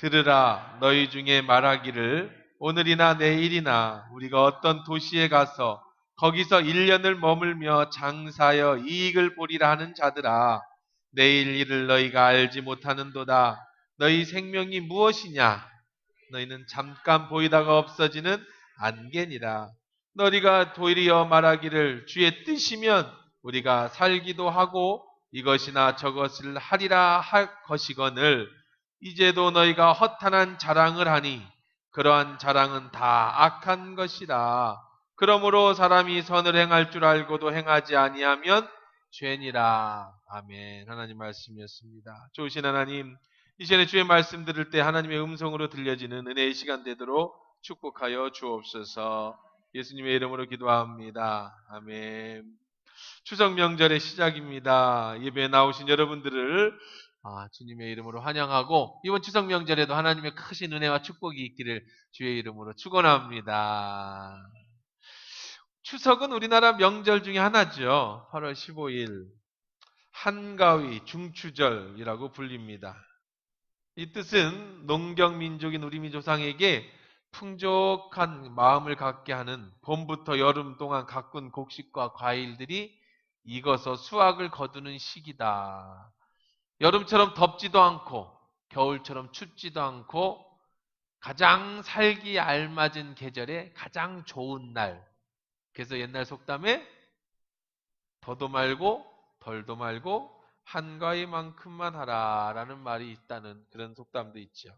들으라. 너희 중에 말하기를 오늘이나 내일이나 우리가 어떤 도시에 가서 거기서 1년을 머물며 장사하여 이익을 보리라 하는 자들아. 내일 일을 너희가 알지 못하는도다. 너희 생명이 무엇이냐? 너희는 잠깐 보이다가 없어지는 안개니라. 너희가 도리어 말하기를 주의 뜻이면 우리가 살기도 하고 이것이나 저것을 하리라 할 것이거늘 이제도 너희가 허탄한 자랑을 하니 그러한 자랑은 다 악한 것이라. 그러므로 사람이 선을 행할 줄 알고도 행하지 아니하면 죄니라. 아멘. 하나님 말씀이었습니다. 좋으신 하나님, 이 시간에 주의 말씀 들을 때 하나님의 음성으로 들려지는 은혜의 시간 되도록 축복하여 주옵소서. 예수님의 이름으로 기도합니다. 아멘. 추석 명절의 시작입니다. 예배에 나오신 여러분들을 주님의 이름으로 환영하고 이번 추석 명절에도 하나님의 크신 은혜와 축복이 있기를 주의 이름으로 축원합니다. 추석은 우리나라 명절 중에 하나죠. 8월 15일 한가위 중추절이라고 불립니다. 이 뜻은 농경민족인 우리 조상에게 풍족한 마음을 갖게 하는 봄부터 여름 동안 가꾼 곡식과 과일들이 익어서 수확을 거두는 시기다. 여름처럼 덥지도 않고 겨울처럼 춥지도 않고 가장 살기 알맞은 계절에 가장 좋은 날. 그래서 옛날 속담에 더도 말고 덜도 말고 한가위만큼만 하라라는 말이 있다는 그런 속담도 있죠.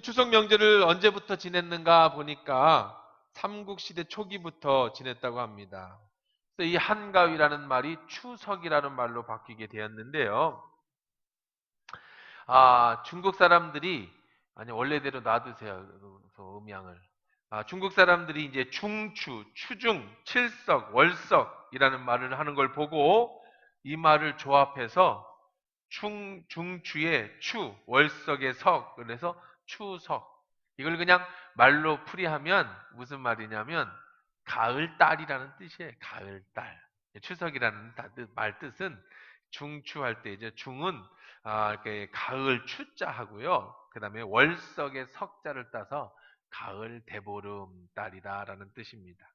추석 명절을 언제부터 지냈는가 보니까 삼국시대 초기부터 지냈다고 합니다. 그래서 이 한가위라는 말이 추석이라는 말로 바뀌게 되었는데요. 중국 사람들이 원래대로 놔두세요. 음양을. 중국 사람들이 이제 중추, 추중, 칠석, 월석이라는 말을 하는 걸 보고 이 말을 조합해서 중추의 추, 월석의 석, 그래서 추석. 이걸 그냥 말로 풀이하면 무슨 말이냐면 가을달이라는 뜻이에요. 가을달. 추석이라는 말 뜻은 중추할 때 이제 중은 가을 추자 하고요. 그 다음에 월석의 석자를 따서 가을 대보름달이다라는 뜻입니다.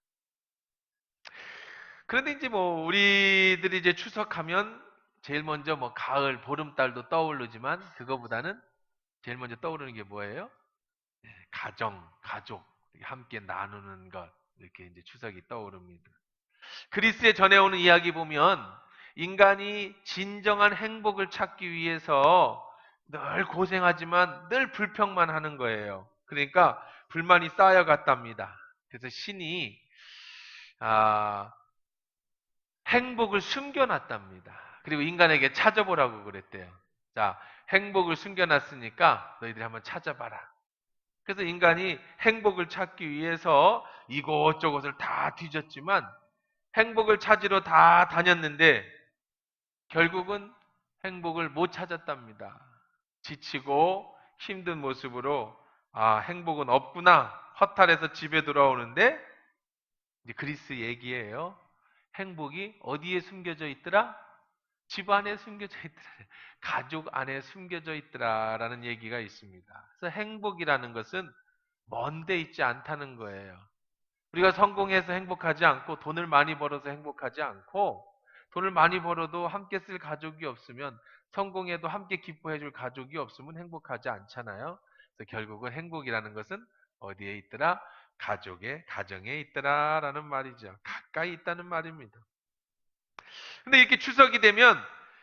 그런데 이제 우리들이 이제 추석하면 제일 먼저 가을 보름달도 떠오르지만 그거보다는 제일 먼저 떠오르는 게 뭐예요? 가정, 가족, 함께 나누는 것. 이렇게 이제 추석이 떠오릅니다. 그리스에 전해오는 이야기 보면 인간이 진정한 행복을 찾기 위해서 늘 고생하지만 늘 불평만 하는 거예요. 그러니까 불만이 쌓여갔답니다. 그래서 신이 행복을 숨겨놨답니다. 그리고 인간에게 찾아보라고 그랬대요. 자, 행복을 숨겨놨으니까 너희들이 한번 찾아봐라. 그래서 인간이 행복을 찾기 위해서 이곳저곳을 다 뒤졌지만 행복을 찾으러 다 다녔는데 결국은 행복을 못 찾았답니다. 지치고 힘든 모습으로 행복은 없구나 허탈해서 집에 돌아오는데 이제 그리스 얘기예요. 행복이 어디에 숨겨져 있더라? 집 안에 숨겨져 있더라. 가족 안에 숨겨져 있더라라는 얘기가 있습니다. 그래서 행복이라는 것은 먼데 있지 않다는 거예요. 우리가 성공해서 행복하지 않고 돈을 많이 벌어서 행복하지 않고 돈을 많이 벌어도 함께 쓸 가족이 없으면 성공해도 함께 기뻐해 줄 가족이 없으면 행복하지 않잖아요. 그래서 결국은 행복이라는 것은 어디에 있더라? 가정에 있더라라는 말이죠. 가까이 있다는 말입니다. 근데 이렇게 추석이 되면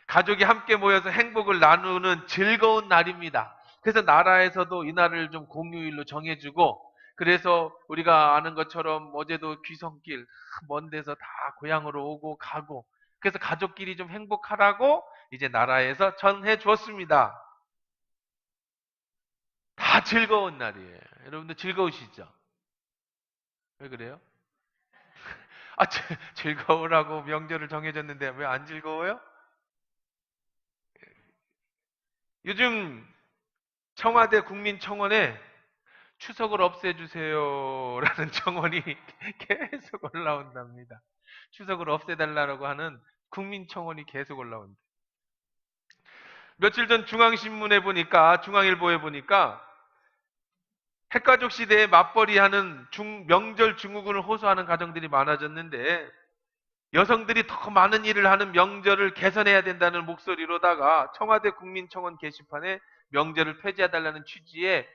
가족이 함께 모여서 행복을 나누는 즐거운 날입니다. 그래서 나라에서도 이 날을 좀 공휴일로 정해주고 그래서 우리가 아는 것처럼 어제도 귀성길 먼 데서 다 고향으로 오고 가고 그래서 가족끼리 좀 행복하라고 이제 나라에서 전해 주었습니다. 다 즐거운 날이에요. 여러분들 즐거우시죠? 왜 그래요? 즐거우라고 명절을 정해졌는데 왜 안 즐거워요? 요즘 청와대 국민청원에 추석을 없애주세요라는 청원이 계속 올라온답니다. 추석을 없애달라고 하는 국민청원이 계속 올라온다. 며칠 전 중앙신문에 보니까, 중앙일보에 보니까 핵가족 시대에 맞벌이하는 명절 증후군을 호소하는 가정들이 많아졌는데, 여성들이 더 많은 일을 하는 명절을 개선해야 된다는 목소리로다가 청와대 국민청원 게시판에 명절을 폐지해달라는 취지의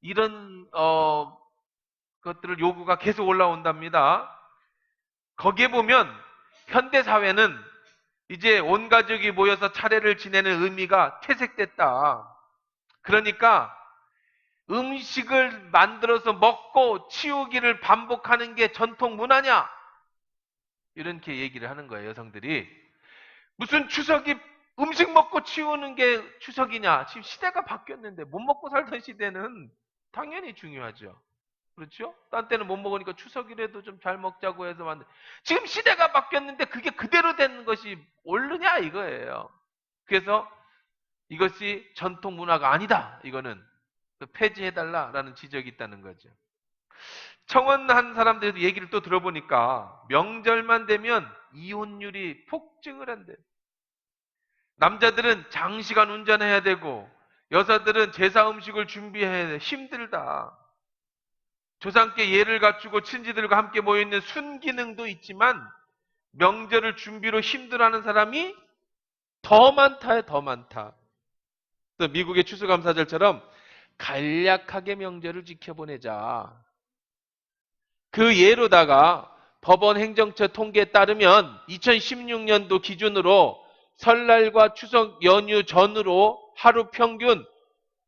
이런 것들을 요구가 계속 올라온답니다. 거기에 보면 현대 사회는 이제 온 가족이 모여서 차례를 지내는 의미가 퇴색됐다. 그러니까 음식을 만들어서 먹고 치우기를 반복하는 게 전통 문화냐? 이렇게 얘기를 하는 거예요, 여성들이. 무슨 추석이 음식 먹고 치우는 게 추석이냐? 지금 시대가 바뀌었는데 못 먹고 살던 시대는 당연히 중요하죠. 그렇죠? 딴 때는 못 먹으니까 추석이라도 좀 잘 먹자고 해서 만든. 지금 시대가 바뀌었는데 그게 그대로 되는 것이 옳으냐 이거예요. 그래서 이것이 전통 문화가 아니다. 이거는 폐지해달라라는 지적이 있다는 거죠. 청원한 사람들도 얘기를 또 들어보니까 명절만 되면 이혼율이 폭증을 한대. 남자들은 장시간 운전해야 되고 여자들은 제사 음식을 준비해야 돼. 힘들다. 조상께 예를 갖추고 친지들과 함께 모여있는 순기능도 있지만 명절을 준비로 힘들어하는 사람이 더 많다요, 더 많다. 또 미국의 추수감사절처럼 간략하게 명절을 지켜보내자. 그 예로다가 법원 행정처 통계에 따르면 2016년도 기준으로 설날과 추석 연휴 전으로 하루 평균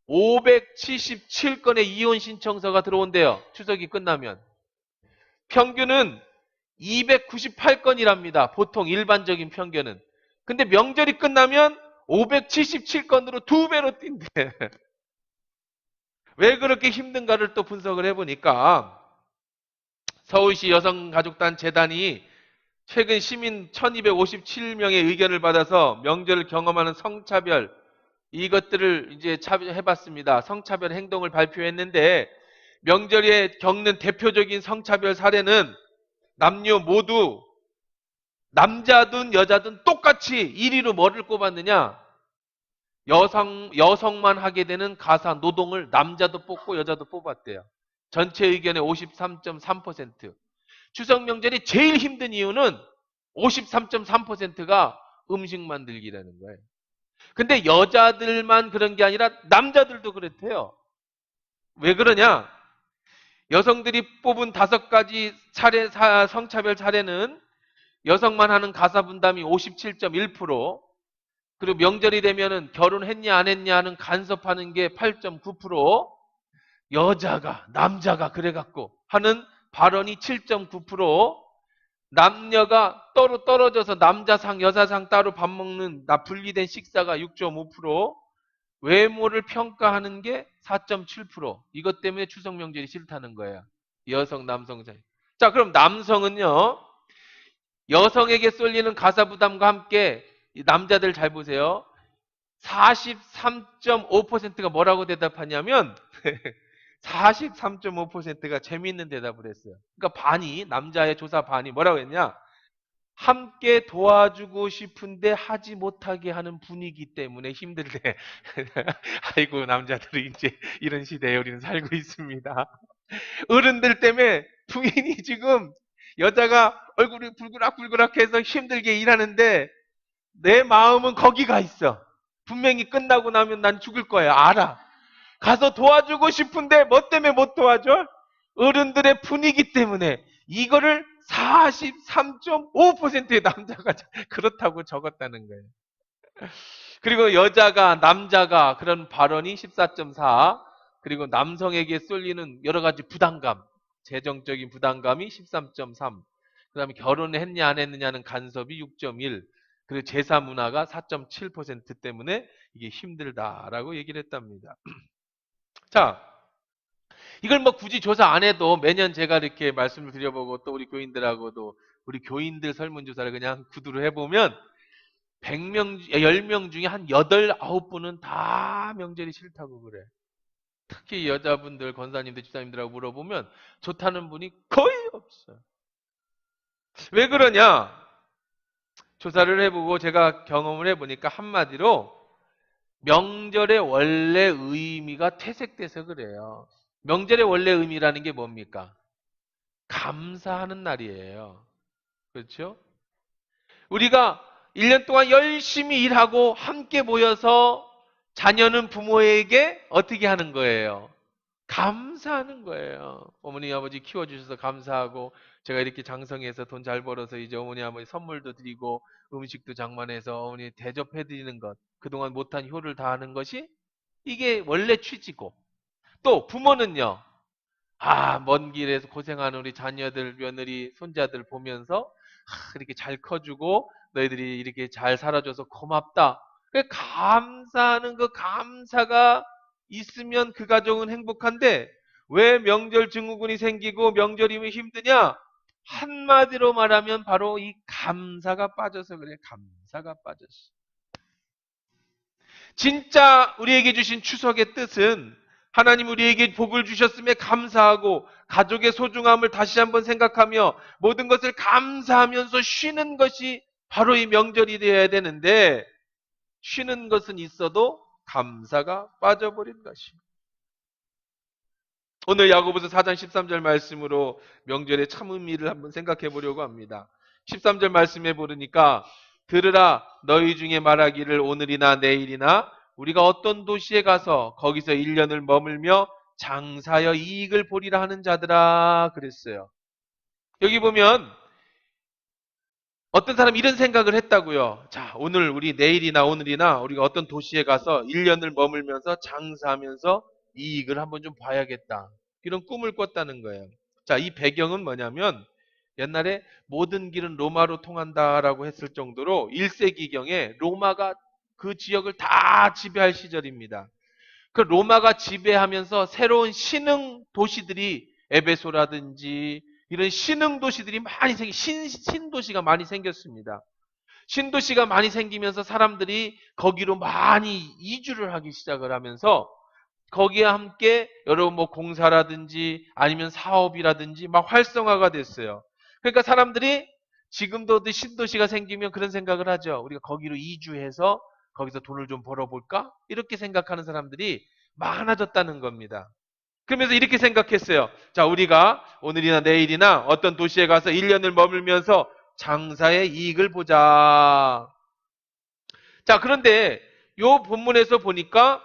577건의 이혼 신청서가 들어온대요. 추석이 끝나면. 평균은 298건이랍니다. 보통 일반적인 평균은. 근데 명절이 끝나면 577건으로 2배로 뛴대. 왜 그렇게 힘든가를 또 분석을 해보니까 서울시 여성가족단 재단이 최근 시민 1257명의 의견을 받아서 명절을 경험하는 성차별 이것들을 이제 해봤습니다. 성차별 행동을 발표했는데 명절에 겪는 대표적인 성차별 사례는 남녀 모두 남자든 여자든 똑같이 1위로 뭐를 꼽았느냐? 여성만 하게 되는 가사 노동을 남자도 뽑고 여자도 뽑았대요. 전체 의견의 53.3%. 추석 명절이 제일 힘든 이유는 53.3%가 음식 만들기라는 거예요. 근데 여자들만 그런 게 아니라 남자들도 그렇대요. 왜 그러냐? 여성들이 뽑은 5가지 성차별 사례는 여성만 하는 가사 분담이 57.1%, 그리고 명절이 되면은 결혼했냐 안 했냐 하는 간섭하는 게 8.9%, 여자가 남자가 그래갖고 하는 발언이 7.9%, 남녀가 떨어져서 남자상 여자상 따로 밥 먹는 분리된 식사가 6.5%, 외모를 평가하는 게 4.7%. 이것 때문에 추석 명절이 싫다는 거예요. 여성 남성 사이. 자, 그럼 남성은요. 여성에게 쏠리는 가사 부담과 함께 남자들 잘 보세요. 43.5%가 뭐라고 대답하냐면 43.5%가 재미있는 대답을 했어요. 그러니까 반이, 남자의 조사 반이 뭐라고 했냐? 함께 도와주고 싶은데 하지 못하게 하는 분위기 때문에 힘들대. 아이고, 남자들이 이제 이런 시대에 우리는 살고 있습니다. 어른들 때문에 부인이 지금 여자가 얼굴이 불그락불그락해서 힘들게 일하는데 내 마음은 거기 가 있어. 분명히 끝나고 나면 난 죽을 거야. 알아. 가서 도와주고 싶은데 뭐 때문에 못 도와줘? 어른들의 분위기 때문에. 이거를 43.5%의 남자가 그렇다고 적었다는 거예요. 그리고 남자가 그런 발언이 14.4, 그리고 남성에게 쏠리는 여러 가지 부담감, 재정적인 부담감이 13.3, 그 다음에 결혼했냐 안 했느냐는 간섭이 6.1, 그리고 제사 문화가 4.7% 때문에 이게 힘들다라고 얘기를 했답니다. 자, 이걸 뭐 굳이 조사 안 해도 매년 제가 이렇게 말씀을 드려보고 또 우리 교인들하고도 우리 교인들 설문조사를 그냥 구두로 해보면 100명, 10명 중에 한 8, 9분은 다 명절이 싫다고 그래. 특히 여자분들, 권사님들, 집사님들하고 물어보면 좋다는 분이 거의 없어요. 왜 그러냐? 조사를 해보고 제가 경험을 해보니까 한마디로 명절의 원래 의미가 퇴색돼서 그래요. 명절의 원래 의미라는 게 뭡니까? 감사하는 날이에요. 그렇죠? 우리가 1년 동안 열심히 일하고 함께 모여서 자녀는 부모에게 어떻게 하는 거예요? 감사하는 거예요. 어머니, 아버지 키워주셔서 감사하고, 제가 이렇게 장성해서 돈 잘 벌어서 이제 어머니, 아버지 선물도 드리고, 음식도 장만해서 어머니 대접해드리는 것, 그동안 못한 효를 다하는 것이 이게 원래 취지고, 또 부모는요, 먼 길에서 고생하는 우리 자녀들, 며느리, 손자들 보면서 이렇게 잘 커주고 너희들이 이렇게 잘 살아줘서 고맙다. 그 감사하는 그 감사가 있으면 그 가정은 행복한데 왜 명절 증후군이 생기고 명절이면 힘드냐? 한마디로 말하면 바로 이 감사가 빠져서 그래. 감사가 빠졌어. 진짜 우리에게 주신 추석의 뜻은 하나님 우리에게 복을 주셨음에 감사하고 가족의 소중함을 다시 한번 생각하며 모든 것을 감사하면서 쉬는 것이 바로 이 명절이 되어야 되는데 쉬는 것은 있어도 감사가 빠져버린 것입니다. 오늘 야고보서 4장 13절 말씀으로 명절의 참 의미를 한번 생각해 보려고 합니다. 13절 말씀에 보니까 들으라 너희 중에 말하기를 오늘이나 내일이나 우리가 어떤 도시에 가서 거기서 1년을 머물며 장사하여 이익을 보리라 하는 자들아 그랬어요. 여기 보면 어떤 사람이 이런 생각을 했다고요. 자, 우리 내일이나 오늘이나 우리가 어떤 도시에 가서 1년을 머물면서 장사하면서 이익을 한번 좀 봐야겠다. 이런 꿈을 꿨다는 거예요. 자, 이 배경은 뭐냐면 옛날에 모든 길은 로마로 통한다라고 했을 정도로 1세기경에 로마가 그 지역을 다 지배할 시절입니다. 그 로마가 지배하면서 새로운 신흥 도시들이 에베소라든지 이런 신흥 도시들이 많이 신도시가 많이 생겼습니다. 신도시가 많이 생기면서 사람들이 거기로 많이 이주를 하기 시작을 하면서 거기에 함께 여러 공사라든지 아니면 사업이라든지 막 활성화가 됐어요. 그러니까 사람들이 지금도 신도시가 생기면 그런 생각을 하죠. 우리가 거기로 이주해서 거기서 돈을 좀 벌어볼까? 이렇게 생각하는 사람들이 많아졌다는 겁니다. 그러면서 이렇게 생각했어요. 자, 우리가 오늘이나 내일이나 어떤 도시에 가서 1년을 머물면서 장사의 이익을 보자. 자, 그런데 요 본문에서 보니까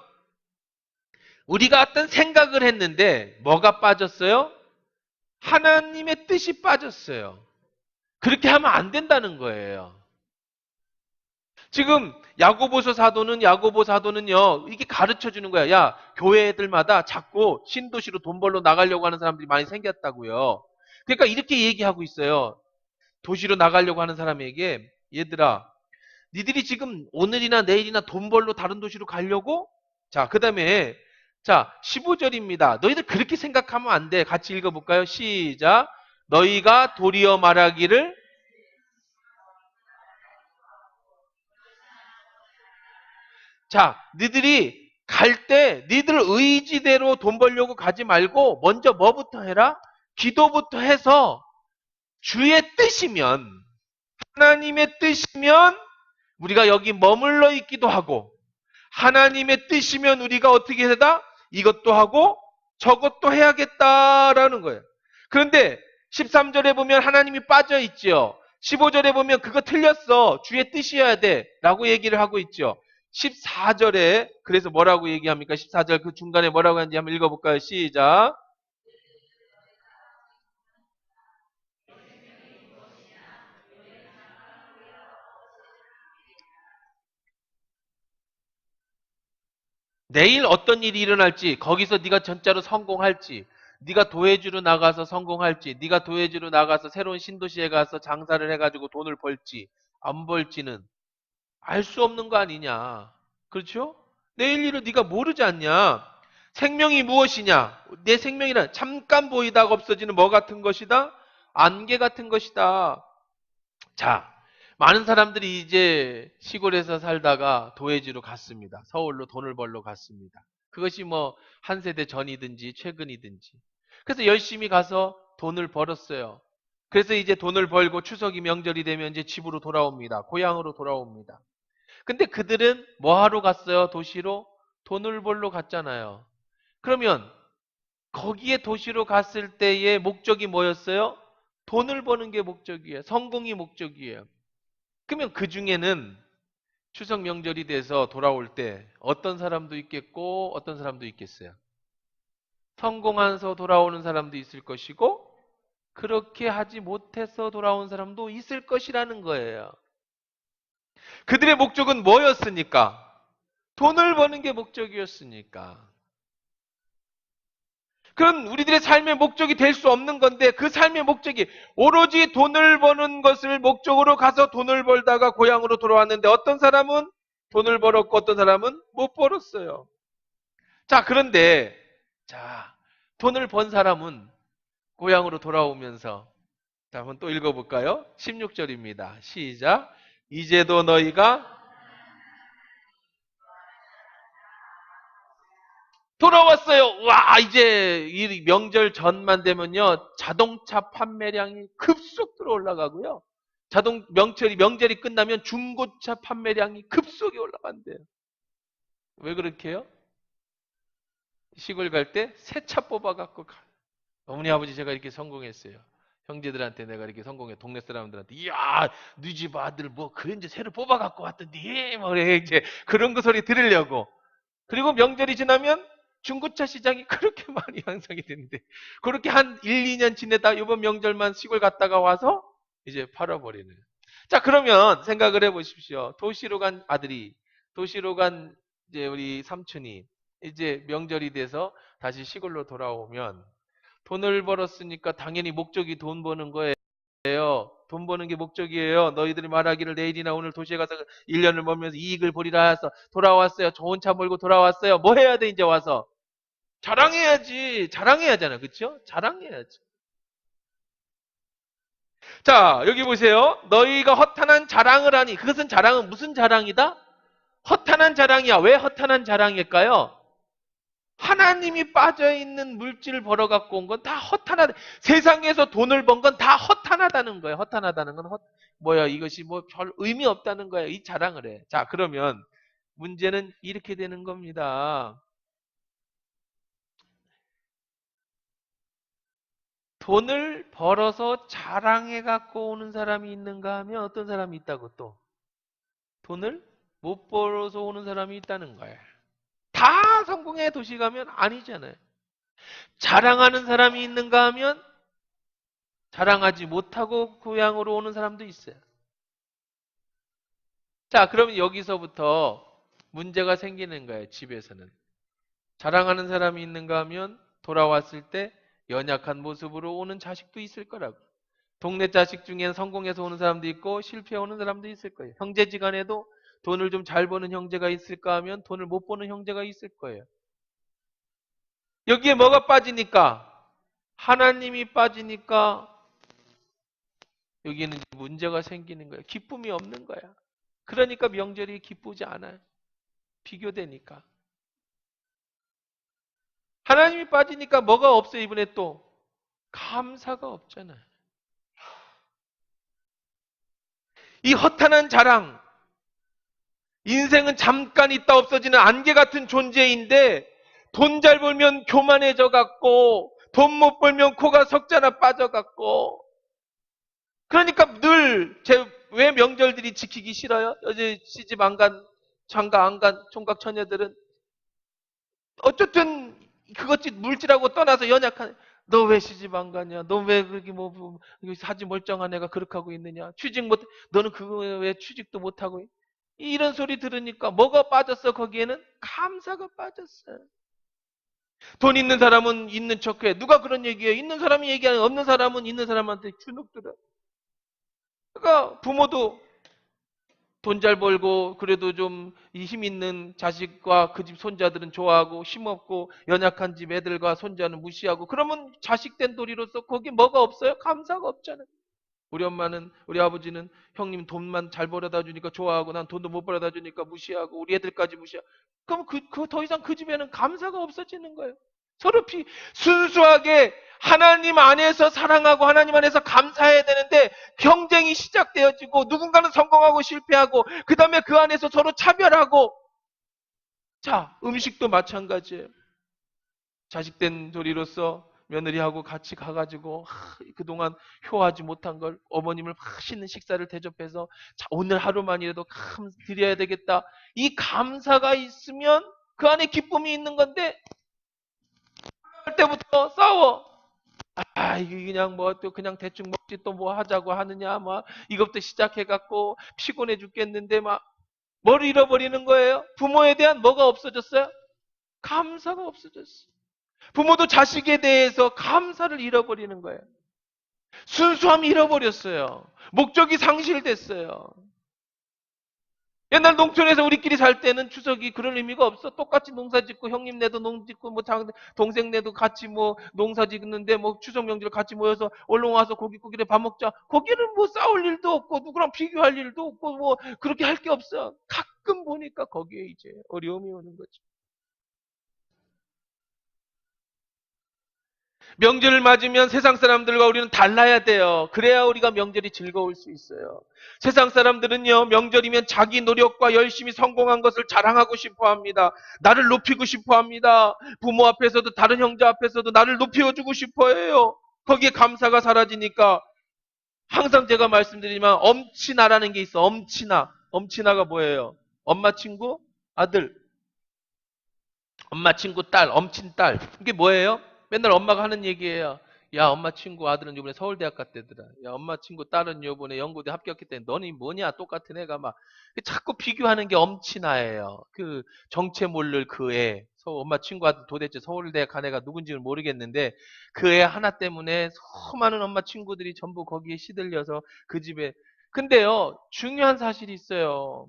우리가 어떤 생각을 했는데 뭐가 빠졌어요? 하나님의 뜻이 빠졌어요. 그렇게 하면 안 된다는 거예요. 지금 야고보 사도는요 이게 가르쳐 주는 거야. 야, 교회들마다 자꾸 신도시로 돈 벌러 나가려고 하는 사람들이 많이 생겼다고요. 그러니까 이렇게 얘기하고 있어요. 도시로 나가려고 하는 사람에게 얘들아, 니들이 지금 오늘이나 내일이나 돈 벌러 다른 도시로 가려고? 자, 그다음에 자, 15절입니다. 너희들 그렇게 생각하면 안 돼. 같이 읽어볼까요? 시작. 너희가 도리어 말하기를 자, 니들이 갈 때 니들 의지대로 돈 벌려고 가지 말고 먼저 뭐부터 해라? 기도부터 해서 주의 뜻이면 하나님의 뜻이면 우리가 여기 머물러 있기도 하고 하나님의 뜻이면 우리가 어떻게 하다? 이것도 하고 저것도 해야겠다라는 거예요. 그런데 13절에 보면 하나님이 빠져 있죠. 15절에 보면 그거 틀렸어. 주의 뜻이어야 돼. 라고 얘기를 하고 있죠. 14절에 그래서 뭐라고 얘기합니까? 14절 그 중간에 뭐라고 하는지 한번 읽어볼까요? 시작. 내일 어떤 일이 일어날지 거기서 네가 진짜로 성공할지 네가 도회주로 나가서 성공할지 네가 도회주로 나가서 새로운 신도시에 가서 장사를 해가지고 돈을 벌지 안 벌지는 알 수 없는 거 아니냐. 그렇죠? 내일 일을 네가 모르지 않냐. 생명이 무엇이냐. 내 생명이란 잠깐 보이다가 없어지는 뭐 같은 것이다? 안개 같은 것이다. 자, 많은 사람들이 이제 시골에서 살다가 도회지로 갔습니다. 서울로 돈을 벌러 갔습니다. 그것이 한 세대 전이든지 최근이든지. 그래서 열심히 가서 돈을 벌었어요. 그래서 이제 돈을 벌고 추석이 명절이 되면 이제 집으로 돌아옵니다. 고향으로 돌아옵니다. 근데 그들은 뭐 하러 갔어요? 도시로? 돈을 벌러 갔잖아요. 그러면 거기에 도시로 갔을 때의 목적이 뭐였어요? 돈을 버는 게 목적이에요. 성공이 목적이에요. 그러면 그 중에는 추석 명절이 돼서 돌아올 때 어떤 사람도 있겠고 어떤 사람도 있겠어요. 성공해서 돌아오는 사람도 있을 것이고 그렇게 하지 못해서 돌아온 사람도 있을 것이라는 거예요. 그들의 목적은 뭐였습니까? 돈을 버는 게 목적이었으니까. 그건 우리들의 삶의 목적이 될 수 없는 건데 그 삶의 목적이 오로지 돈을 버는 것을 목적으로 가서 돈을 벌다가 고향으로 돌아왔는데 어떤 사람은 돈을 벌었고 어떤 사람은 못 벌었어요. 자, 그런데 돈을 번 사람은 고향으로 돌아오면서 자, 한번 또 읽어볼까요? 16절입니다. 시작. 이제도 너희가 돌아왔어요. 와, 이제 이 명절 전만 되면요. 자동차 판매량이 급속도로 올라가고요. 명절이 끝나면 중고차 판매량이 급속히 올라간대요. 왜 그렇게 해요? 시골 갈 때 새 차 뽑아갖고 가. 어머니, 아버지 제가 이렇게 성공했어요. 형제들한테 내가 이렇게 성공해. 동네 사람들한테, 이야, 네 집 아들 뭐, 이제 새로 뽑아갖고 왔던데, 뭐, 이제 그런 거 소리 들으려고. 그리고 명절이 지나면 중고차 시장이 그렇게 많이 양상이 되는데 그렇게 한 1, 2년 지내다 이번 명절만 시골 갔다가 와서 이제 팔아버리는. 자, 그러면 생각을 해보십시오. 도시로 간 아들이, 도시로 간 이제 우리 삼촌이 이제 명절이 돼서 다시 시골로 돌아오면 돈을 벌었으니까 당연히 목적이 돈 버는 거예요. 돈 버는 게 목적이에요. 너희들이 말하기를 내일이나 오늘 도시에 가서 1년을 머물면서 이익을 보리라 해서 돌아왔어요. 좋은 차 몰고 돌아왔어요. 뭐 해야 돼, 이제 와서? 자랑해야지. 자랑해야잖아. 그쵸? 자랑해야지. 자, 여기 보세요. 너희가 허탄한 자랑을 하니, 그것은 자랑은 무슨 자랑이다? 허탄한 자랑이야. 왜 허탄한 자랑일까요? 하나님이 빠져있는 물질을 벌어갖고 온 건 다 허탄하다. 세상에서 돈을 번 건 다 허탄하다는 거예요. 허탄하다는 건 뭐야, 이것이 뭐 별 의미 없다는 거예요. 이 자랑을 해. 자, 그러면 문제는 이렇게 되는 겁니다. 돈을 벌어서 자랑해 갖고 오는 사람이 있는가 하면 어떤 사람이 있다고 또 돈을 못 벌어서 오는 사람이 있다는 거예요. 다 성공의 도시 가면 아니잖아요. 자랑하는 사람이 있는가 하면 자랑하지 못하고 고향으로 오는 사람도 있어요. 자, 그러면 여기서부터 문제가 생기는 거예요. 집에서는. 자랑하는 사람이 있는가 하면 돌아왔을 때 연약한 모습으로 오는 자식도 있을 거라고. 동네 자식 중엔 성공해서 오는 사람도 있고 실패해 오는 사람도 있을 거예요. 형제지간에도 돈을 좀 잘 버는 형제가 있을까 하면 돈을 못 버는 형제가 있을 거예요. 여기에 뭐가 빠지니까? 하나님이 빠지니까 여기에는 문제가 생기는 거예요. 기쁨이 없는 거야. 그러니까 명절이 기쁘지 않아요. 비교되니까. 하나님이 빠지니까 뭐가 없어요, 이번에 또? 감사가 없잖아요. 이 허탄한 자랑, 인생은 잠깐 있다 없어지는 안개 같은 존재인데 돈 잘 벌면 교만해져 갖고 돈 못 벌면 코가 석자나 빠져 갖고 그러니까 늘 왜 명절들이 지키기 싫어요? 어제 시집 안 간, 장가 안 간 총각 처녀들은 어쨌든 그것이 물질하고 떠나서 연약한 너 왜 시집 안 가냐? 너 왜 그렇게 뭐 사지 멀쩡한 애가 그렇게 하고 있느냐? 취직 못 너는 그거 왜 취직도 못 하고 이런 소리 들으니까 뭐가 빠졌어? 거기에는 감사가 빠졌어요. 돈 있는 사람은 있는 척해. 누가 그런 얘기해? 있는 사람이 얘기하는 없는 사람은 있는 사람한테 주눅 들어. 그러니까 부모도 돈 잘 벌고 그래도 좀 힘 있는 자식과 그 집 손자들은 좋아하고 힘없고 연약한 집 애들과 손자는 무시하고 그러면 자식된 도리로서 거기 뭐가 없어요? 감사가 없잖아요. 우리 엄마는 우리 아버지는 형님 돈만 잘 벌어다 주니까 좋아하고 난 돈도 못 벌어다 주니까 무시하고 우리 애들까지 무시하고 그럼 더 이상 그 집에는 감사가 없어지는 거예요. 서로 순수하게 하나님 안에서 사랑하고 하나님 안에서 감사해야 되는데 경쟁이 시작되어지고 누군가는 성공하고 실패하고 그 다음에 그 안에서 서로 차별하고. 자, 음식도 마찬가지예요. 자식된 도리로서 며느리하고 같이 가가지고 그동안 효하지 못한 걸 어머님을 맛있는 식사를 대접해서 자, 오늘 하루만이라도 드려야 되겠다. 이 감사가 있으면 그 안에 기쁨이 있는 건데 할 때부터 싸워. 이게 그냥 뭐 또 그냥 대충 먹지 또 뭐 하자고 하느냐 막 이것부터 시작해갖고 피곤해 죽겠는데 막 뭘 잃어버리는 거예요? 부모에 대한 뭐가 없어졌어요? 감사가 없어졌어요. 부모도 자식에 대해서 감사를 잃어버리는 거예요. 순수함이 잃어버렸어요. 목적이 상실됐어요. 옛날 농촌에서 우리끼리 살 때는 추석이 그런 의미가 없어. 똑같이 농사 짓고 형님네도 농 짓고 뭐 동생네도 같이 뭐 농사 짓는데 뭐 추석 명절 같이 모여서 얼른 와서 고기 구기를 밥 먹자. 거기는 뭐 싸울 일도 없고 누구랑 비교할 일도 없고 뭐 그렇게 할 게 없어. 가끔 보니까 거기에 이제 어려움이 오는 거죠. 명절을 맞으면 세상 사람들과 우리는 달라야 돼요. 그래야 우리가 명절이 즐거울 수 있어요. 세상 사람들은요, 명절이면 자기 노력과 열심히 성공한 것을 자랑하고 싶어 합니다. 나를 높이고 싶어 합니다. 부모 앞에서도 다른 형제 앞에서도 나를 높여주고 싶어 해요. 거기에 감사가 사라지니까 항상 제가 말씀드리지만 엄친아라는 게 있어. 엄친아. 엄친아가 뭐예요? 엄마 친구, 아들. 엄마 친구 딸, 엄친딸. 이게 뭐예요? 맨날 엄마가 하는 얘기예요. 야, 엄마 친구 아들은 이번에 서울대학 갔대더라. 야, 엄마 친구 딸은 이번에 연고대 합격했대. 너니 뭐냐? 똑같은 애가 막 자꾸 비교하는 게 엄친아예요. 그 정체 모를 그 애. 엄마 친구 아들 도대체 서울대학 간 애가 누군지는 모르겠는데 그 애 하나 때문에 수많은 엄마 친구들이 전부 거기에 시들려서 그 집에. 근데요, 중요한 사실이 있어요.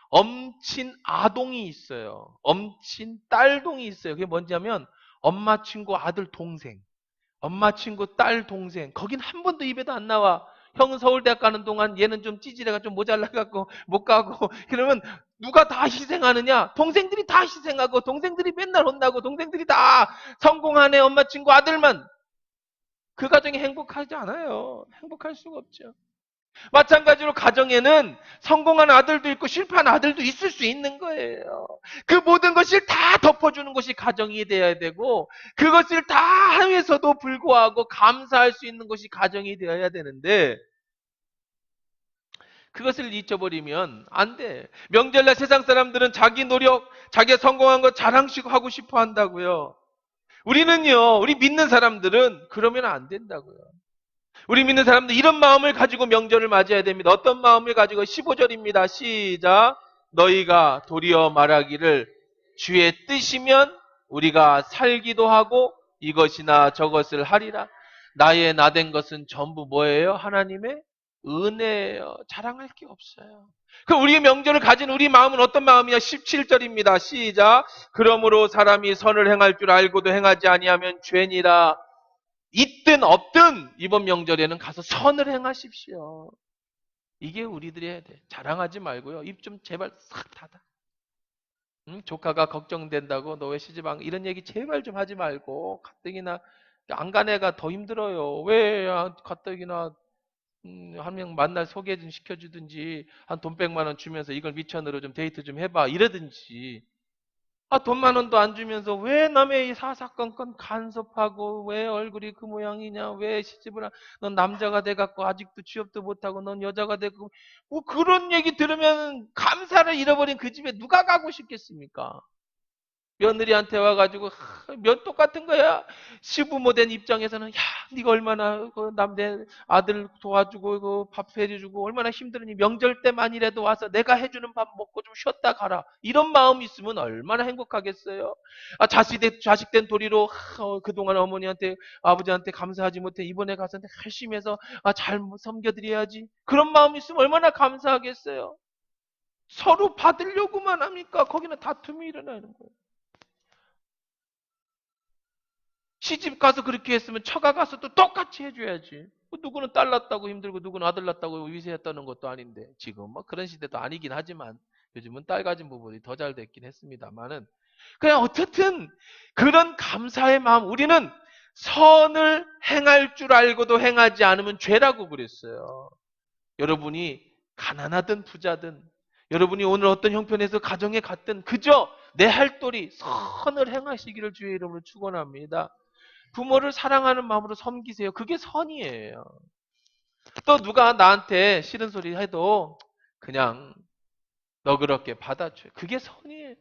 엄친 아동이 있어요. 엄친 딸동이 있어요. 그게 뭔지하면 엄마 친구 아들 동생, 엄마 친구 딸 동생. 거긴 한 번도 입에도 안 나와. 형은 서울대학 가는 동안 얘는 좀 찌질해가 좀 모자라갖고 못 가고 그러면 누가 다 희생하느냐? 동생들이 다 희생하고 동생들이 맨날 혼나고 동생들이 다 성공하네. 엄마 친구 아들만. 그 가정이 행복하지 않아요. 행복할 수가 없죠. 마찬가지로 가정에는 성공한 아들도 있고 실패한 아들도 있을 수 있는 거예요. 그 모든 것을 다 덮어주는 것이 가정이 되어야 되고 그것을 다 하면서도 불구하고 감사할 수 있는 것이 가정이 되어야 되는데 그것을 잊어버리면 안 돼. 명절날 세상 사람들은 자기 노력, 자기가 성공한 것 자랑하고 싶어 한다고요. 우리는요, 우리 믿는 사람들은 그러면 안 된다고요. 우리 믿는 사람들 이런 마음을 가지고 명절을 맞이해야 됩니다. 어떤 마음을 가지고 15절입니다. 시작. 너희가 도리어 말하기를 주의 뜻이면 우리가 살기도 하고 이것이나 저것을 하리라. 나의 나된 것은 전부 뭐예요? 하나님의 은혜예요. 자랑할 게 없어요. 그럼 우리의 명절을 가진 우리 마음은 어떤 마음이냐? 17절입니다. 시작. 그러므로 사람이 선을 행할 줄 알고도 행하지 아니하면 죄니라. 있든 없든 이번 명절에는 가서 선을 행하십시오. 이게 우리들이 해야 돼. 자랑하지 말고요. 입 좀 제발 싹 닫아. 응? 조카가 걱정된다고 너 왜 시집 안 이런 얘기 제발 좀 하지 말고 가뜩이나 안 간 애가 더 힘들어요. 왜 가뜩이나 한 명 만날 소개 좀 시켜주든지 한 돈 100만 원 주면서 이걸 미천으로 좀 데이트 좀 해봐 이러든지 돈 10,000원도 안 주면서 왜 남의 이 사사건건 간섭하고 왜 얼굴이 그 모양이냐 왜 넌 남자가 돼갖고 아직도 취업도 못하고 넌 여자가 되고 뭐 그런 얘기 들으면 감사를 잃어버린 그 집에 누가 가고 싶겠습니까? 며느리한테 와가지고 면 똑같은 거야. 시부모 된 입장에서는 야 네가 얼마나 내 아들 도와주고 밥 해주고 얼마나 힘들으니 명절 때만이라도 와서 내가 해주는 밥 먹고 좀 쉬었다 가라. 이런 마음이 있으면 얼마나 행복하겠어요. 자식된 도리로 그동안 어머니한테 아버지한테 감사하지 못해 이번에 가서 열심히 해서 잘 섬겨드려야지. 그런 마음이 있으면 얼마나 감사하겠어요. 서로 받으려고만 합니까? 거기는 다툼이 일어나는 거예요. 시집 가서 그렇게 했으면 처가 가서도 똑같이 해줘야지. 누구는 딸 낳았다고 힘들고 누구는 아들 낳았다고 위세했다는 것도 아닌데 지금 뭐 그런 시대도 아니긴 하지만 요즘은 딸 가진 부분이 더 잘 됐긴 했습니다만은 그냥 어쨌든 그런 감사의 마음 우리는 선을 행할 줄 알고도 행하지 않으면 죄라고 그랬어요. 여러분이 가난하든 부자든, 여러분이 오늘 어떤 형편에서 가정에 갔든 그저 내 할 도리 선을 행하시기를 주의 이름으로 축원합니다. 부모를 사랑하는 마음으로 섬기세요. 그게 선이에요. 또 누가 나한테 싫은 소리 해도 그냥 너그럽게 받아줘요. 그게 선이에요.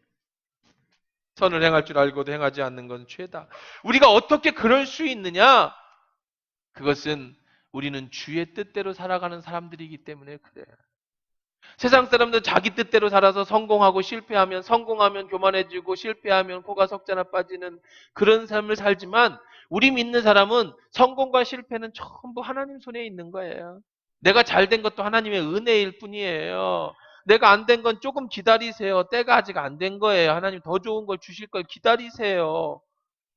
선을 행할 줄 알고도 행하지 않는 건 죄다. 우리가 어떻게 그럴 수 있느냐? 그것은 우리는 주의 뜻대로 살아가는 사람들이기 때문에 그래요. 세상 사람들은 자기 뜻대로 살아서 성공하고 실패하면, 성공하면 교만해지고 실패하면 코가 석자나 빠지는 그런 삶을 살지만, 우리 믿는 사람은 성공과 실패는 전부 하나님 손에 있는 거예요. 내가 잘 된 것도 하나님의 은혜일 뿐이에요. 내가 안 된 건 조금 기다리세요. 때가 아직 안 된 거예요. 하나님 더 좋은 걸 주실 걸 기다리세요.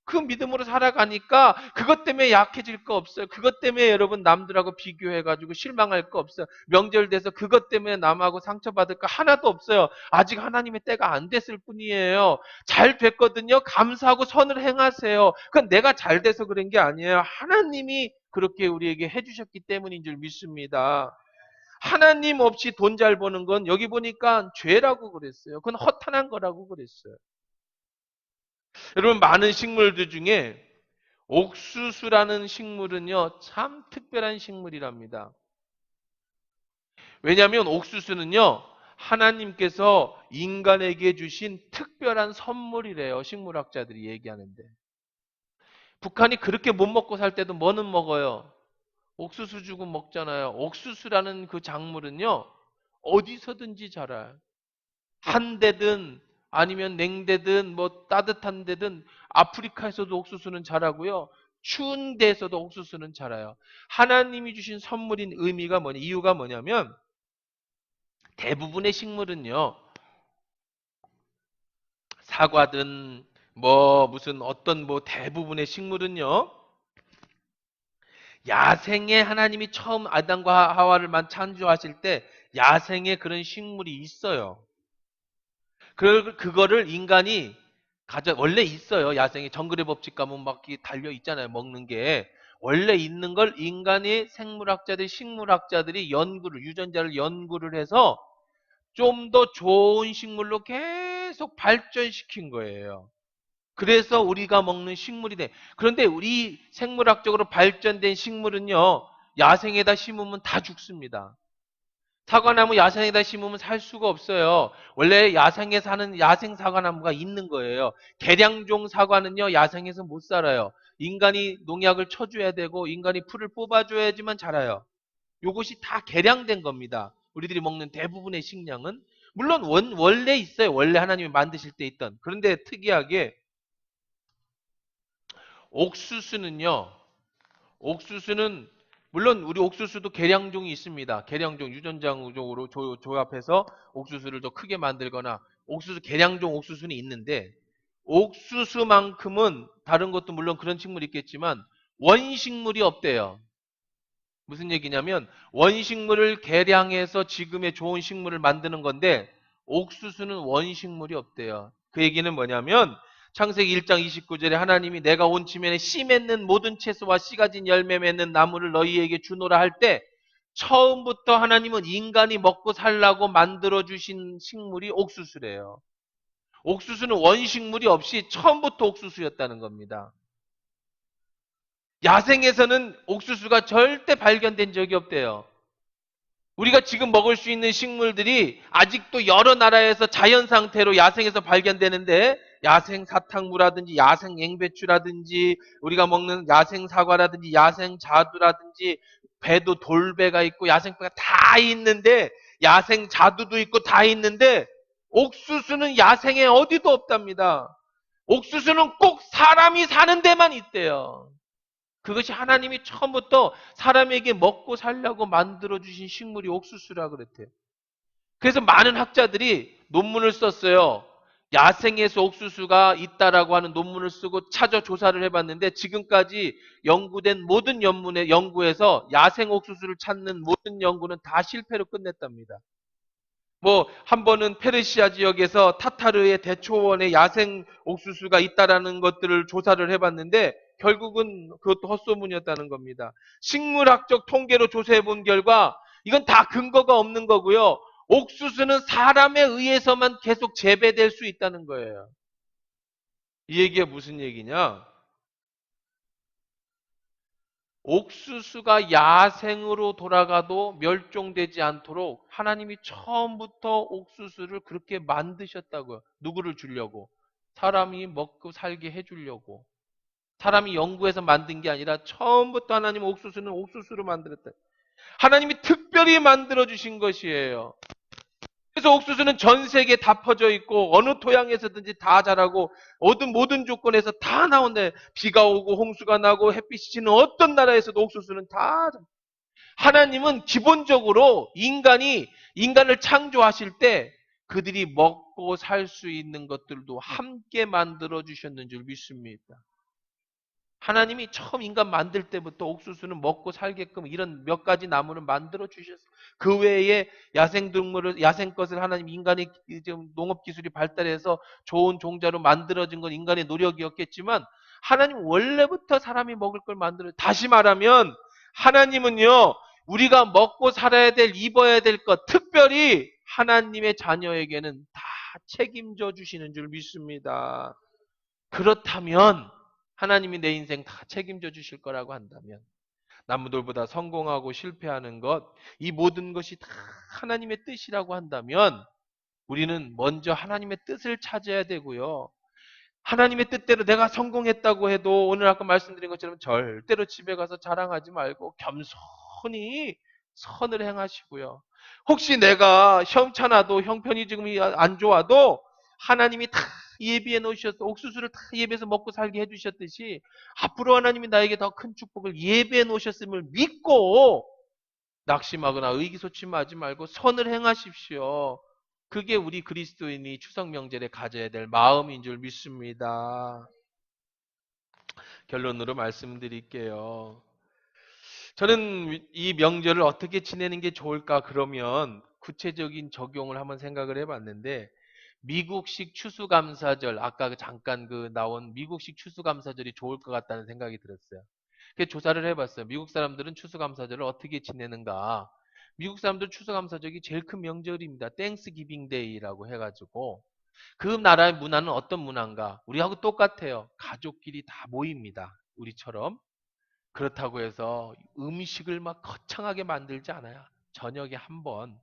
그 믿음으로 살아가니까 그것 때문에 약해질 거 없어요. 그것 때문에 여러분 남들하고 비교해가지고 실망할 거 없어요. 명절 돼서 그것 때문에 남하고 상처받을 거 하나도 없어요. 아직 하나님의 때가 안 됐을 뿐이에요. 잘 됐거든요. 감사하고 선을 행하세요. 그건 내가 잘 돼서 그런 게 아니에요. 하나님이 그렇게 우리에게 해주셨기 때문인 줄 믿습니다. 하나님 없이 돈 잘 버는 건 여기 보니까 죄라고 그랬어요. 그건 허탄한 거라고 그랬어요. 여러분, 많은 식물들 중에 옥수수라는 식물은요, 참 특별한 식물이랍니다. 왜냐하면 옥수수는요, 하나님께서 인간에게 주신 특별한 선물이래요. 식물학자들이 얘기하는데. 북한이 그렇게 못 먹고 살 때도 뭐는 먹어요? 옥수수 주고 먹잖아요. 옥수수라는 그 작물은요, 어디서든지 자라요. 한 데든 아니면 냉데든 뭐 따뜻한 데든 아프리카에서도 옥수수는 자라고요. 추운 데에서도 옥수수는 자라요. 하나님이 주신 선물인 의미가 뭐냐, 이유가 뭐냐면 대부분의 식물은요. 사과든 뭐 무슨 어떤 뭐 대부분의 식물은요. 야생에 하나님이 처음 아담과 하와를 창조하실 때 야생에 그런 식물이 있어요. 그거를 인간이 원래 있어요. 야생에 정글의 법칙 가면 막 달려 있잖아요. 먹는 게. 원래 있는 걸 인간의 생물학자들, 식물학자들이 유전자를 연구를 해서 좀 더 좋은 식물로 계속 발전시킨 거예요. 그래서 우리가 먹는 식물이 돼. 그런데 우리 생물학적으로 발전된 식물은요, 야생에다 심으면 다 죽습니다. 사과나무 야생에다 심으면 살 수가 없어요. 원래 야생에 사는 야생 사과나무가 있는 거예요. 개량종 사과는요, 야생에서 못 살아요. 인간이 농약을 쳐줘야 되고, 인간이 풀을 뽑아줘야지만 자라요. 요것이 다 개량된 겁니다. 우리들이 먹는 대부분의 식량은. 물론 원래 있어요. 원래 하나님이 만드실 때 있던. 그런데 특이하게 옥수수는요. 옥수수는 물론 우리 옥수수도 개량종이 있습니다. 개량종 유전자적으로 조합해서 옥수수를 더 크게 만들거나 옥수수 개량종 옥수수는 있는데 옥수수만큼은 다른 것도 물론 그런 식물이 있겠지만 원식물이 없대요. 무슨 얘기냐면 원식물을 개량해서 지금의 좋은 식물을 만드는 건데 옥수수는 원식물이 없대요. 그 얘기는 뭐냐면 창세기 1장 29절에 하나님이 내가 온 지면에 씨 맺는 모든 채소와 씨 가진 열매 맺는 나무를 너희에게 주노라 할 때 처음부터 하나님은 인간이 먹고 살라고 만들어주신 식물이 옥수수래요. 옥수수는 원식물이 없이 처음부터 옥수수였다는 겁니다. 야생에서는 옥수수가 절대 발견된 적이 없대요. 우리가 지금 먹을 수 있는 식물들이 아직도 여러 나라에서 자연 상태로 야생에서 발견되는데 야생 사탕무라든지 야생 앵배추라든지 우리가 먹는 야생 사과라든지 야생 자두라든지 배도 돌배가 있고 야생배가 다 있는데 야생 자두도 있고 다 있는데 옥수수는 야생에 어디도 없답니다. 옥수수는 꼭 사람이 사는 데만 있대요. 그것이 하나님이 처음부터 사람에게 먹고 살려고 만들어주신 식물이 옥수수라 그랬대요. 그래서 많은 학자들이 논문을 썼어요. 야생에서 옥수수가 있다라고 하는 논문을 쓰고 찾아 조사를 해봤는데 지금까지 연구된 모든 연구에서 야생 옥수수를 찾는 모든 연구는 다 실패로 끝냈답니다. 뭐 한 번은 페르시아 지역에서 타타르의 대초원에 야생 옥수수가 있다라는 것들을 조사를 해봤는데 결국은 그것도 헛소문이었다는 겁니다. 식물학적 통계로 조사해 본 결과 이건 다 근거가 없는 거고요. 옥수수는 사람에 의해서만 계속 재배될 수 있다는 거예요. 이 얘기가 무슨 얘기냐? 옥수수가 야생으로 돌아가도 멸종되지 않도록 하나님이 처음부터 옥수수를 그렇게 만드셨다고요. 누구를 주려고? 사람이 먹고 살게 해주려고. 사람이 연구해서 만든 게 아니라 처음부터 하나님 옥수수는 옥수수로 만들었다. 하나님이 특별히 만들어 주신 것이에요. 그래서 옥수수는 전 세계에 다 퍼져 있고 어느 토양에서든지 다 자라고 모든 조건에서 다 나오는데 비가 오고 홍수가 나고 햇빛이 지는 어떤 나라에서도 옥수수는 다 하나님은 기본적으로 인간을 창조하실 때 그들이 먹고 살 수 있는 것들도 함께 만들어 주셨는 줄 믿습니다. 하나님이 처음 인간 만들 때부터 옥수수는 먹고 살게끔 이런 몇 가지 나무를 만들어 주셨어요. 그 외에 야생동물을, 야생 것을 하나님 인간이 지금 농업 기술이 발달해서 좋은 종자로 만들어진 건 인간의 노력이었겠지만 하나님 원래부터 사람이 먹을 걸 만들어. 다시 말하면 하나님은요, 우리가 먹고 살아야 될, 입어야 될 것, 특별히 하나님의 자녀에게는 다 책임져 주시는 줄 믿습니다. 그렇다면 하나님이 내 인생 다 책임져 주실 거라고 한다면 남들보다 성공하고 실패하는 것, 이 모든 것이 다 하나님의 뜻이라고 한다면 우리는 먼저 하나님의 뜻을 찾아야 되고요. 하나님의 뜻대로 내가 성공했다고 해도 오늘 아까 말씀드린 것처럼 절대로 집에 가서 자랑하지 말고 겸손히 선을 행하시고요. 혹시 내가 형편이 지금 안 좋아도 하나님이 다 예비해 놓으셔서 옥수수를 다 예비해서 먹고 살게 해주셨듯이 앞으로 하나님이 나에게 더 큰 축복을 예비해 놓으셨음을 믿고 낙심하거나 의기소침하지 말고 선을 행하십시오. 그게 우리 그리스도인이 추석 명절에 가져야 될 마음인 줄 믿습니다. 결론으로 말씀드릴게요. 저는 이 명절을 어떻게 지내는 게 좋을까 그러면 구체적인 적용을 한번 생각을 해봤는데 미국식 추수감사절 아까 잠깐 나온 미국식 추수감사절이 좋을 것 같다는 생각이 들었어요. 그래서 조사를 해봤어요. 미국 사람들은 추수감사절을 어떻게 지내는가? 미국 사람들 추수감사절이 제일 큰 명절입니다. 땡스기빙 데이라고 해가지고 그 나라의 문화는 어떤 문화인가? 우리하고 똑같아요. 가족끼리 다 모입니다. 우리처럼. 그렇다고 해서 음식을 막 거창하게 만들지 않아요. 저녁에 한 번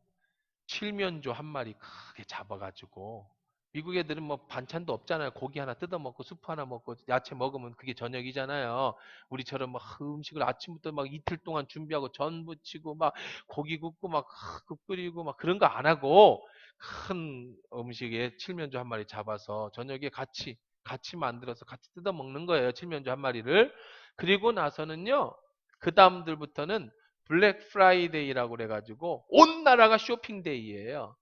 칠면조 한 마리 크게 잡아가지고 미국 애들은 뭐 반찬도 없잖아요. 고기 하나 뜯어 먹고 수프 하나 먹고 야채 먹으면 그게 저녁이잖아요. 우리처럼 막 음식을 아침부터 막 이틀 동안 준비하고 전 부치고 막 고기 굽고 막 끓이고 막 그런 거 안 하고 큰 음식에 칠면조 한 마리 잡아서 저녁에 같이 만들어서 같이 뜯어 먹는 거예요. 칠면조 한 마리를. 그리고 나서는요. 그 다음들부터는 블랙 프라이데이라고 그래가지고 온 나라가 쇼핑데이예요.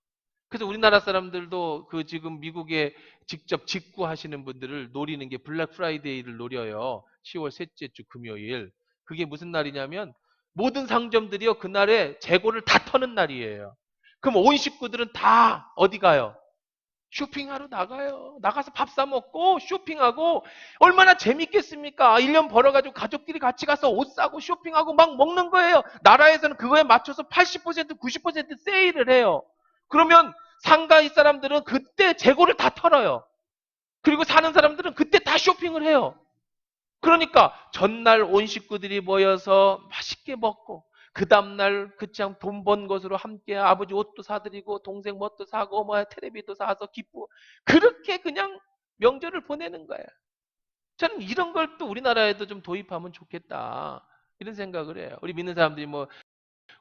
그래서 우리나라 사람들도 그 지금 미국에 직접 직구하시는 분들을 노리는 게 블랙 프라이데이를 노려요. 10월 셋째 주 금요일. 그게 무슨 날이냐면 모든 상점들이요. 그날에 재고를 다 터는 날이에요. 그럼 온 식구들은 다 어디 가요? 쇼핑하러 나가요. 나가서 밥 사 먹고 쇼핑하고 얼마나 재밌겠습니까? 1년 벌어가지고 가족끼리 같이 가서 옷 사고 쇼핑하고 막 먹는 거예요. 나라에서는 그거에 맞춰서 80%, 90% 세일을 해요. 그러면 상가의 사람들은 그때 재고를 다 털어요. 그리고 사는 사람들은 그때 다 쇼핑을 해요. 그러니까 전날 온 식구들이 모여서 맛있게 먹고 그 다음날 그냥 돈 번 것으로 함께 아버지 옷도 사드리고 동생 뭣도 사고 뭐 테레비도 사서 기쁘고 그렇게 그냥 명절을 보내는 거예요. 저는 이런 걸 또 우리나라에도 좀 도입하면 좋겠다 이런 생각을 해요. 우리 믿는 사람들이 뭐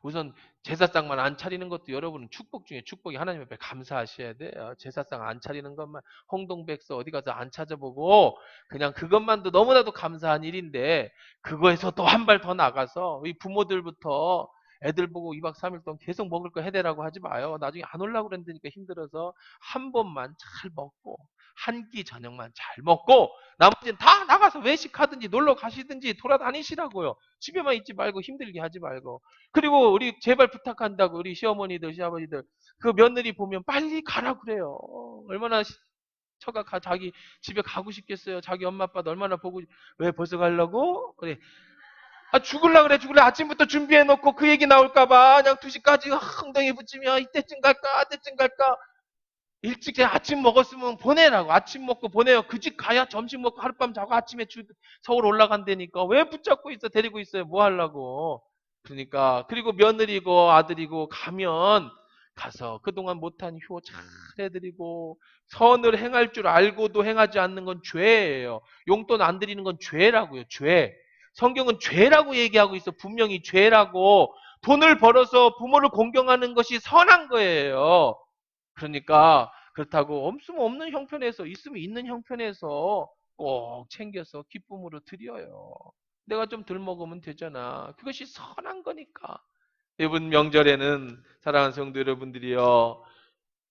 우선 제사상만 안 차리는 것도 여러분은 축복 중에 축복이 하나님 앞에 감사하셔야 돼요. 제사상 안 차리는 것만 홍동백서 어디 가서 안 찾아보고 그냥 그것만도 너무나도 감사한 일인데 그거에서 또 한 발 더 나가서 이 부모들부터 애들 보고 2박 3일 동안 계속 먹을 거 해대라고 하지 마요. 나중에 안 올라고 그랬으니까 힘들어서 한 번만 잘 먹고 한 끼 저녁만 잘 먹고 나머지는 다 나가서 외식하든지 놀러 가시든지 돌아다니시라고요. 집에만 있지 말고 힘들게 하지 말고. 그리고 우리 제발 부탁한다고 우리 시어머니들 시아버지들 그 며느리 보면 빨리 가라 그래요. 얼마나 처가 자기 집에 가고 싶겠어요. 자기 엄마 아빠도 얼마나 보고 왜 벌써 가려고? 그래. 아, 죽을라 그래, 죽을래. 아침부터 준비해놓고 그 얘기 나올까봐 그냥 2시까지 엉덩이 붙이면 이때쯤 갈까, 때쯤 갈까. 일찍 그냥 아침 먹었으면 보내라고. 아침 먹고 보내요. 그 집 가야 점심 먹고 하룻밤 자고 아침에 서울 올라간다니까. 왜 붙잡고 있어, 데리고 있어요. 뭐 하려고. 그러니까, 그리고 며느리고 아들이고 가면 가서 그동안 못한 효 잘 해드리고 선을 행할 줄 알고도 행하지 않는 건 죄예요. 용돈 안 드리는 건 죄라고요. 죄. 성경은 죄라고 얘기하고 있어. 분명히 죄라고. 돈을 벌어서 부모를 공경하는 것이 선한 거예요. 그러니까 그렇다고 없으면 없는 형편에서 있으면 있는 형편에서 꼭 챙겨서 기쁨으로 드려요. 내가 좀 덜 먹으면 되잖아. 그것이 선한 거니까. 이번 명절에는 사랑하는 성도 여러분들이요.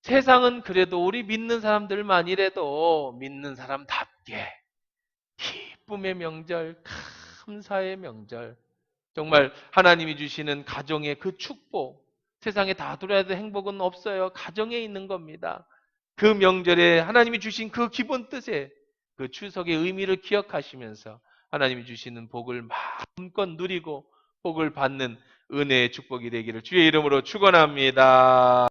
세상은 그래도 우리 믿는 사람들만이라도 믿는 사람답게 기쁨의 명절, 감사의 명절, 정말 하나님이 주시는 가정의 그 축복, 세상에 다 돌아야 행복은 없어요. 가정에 있는 겁니다. 그 명절에 하나님이 주신 그 기본 뜻에 그 추석의 의미를 기억하시면서 하나님이 주시는 복을 마음껏 누리고 복을 받는 은혜의 축복이 되기를 주의 이름으로 축원합니다.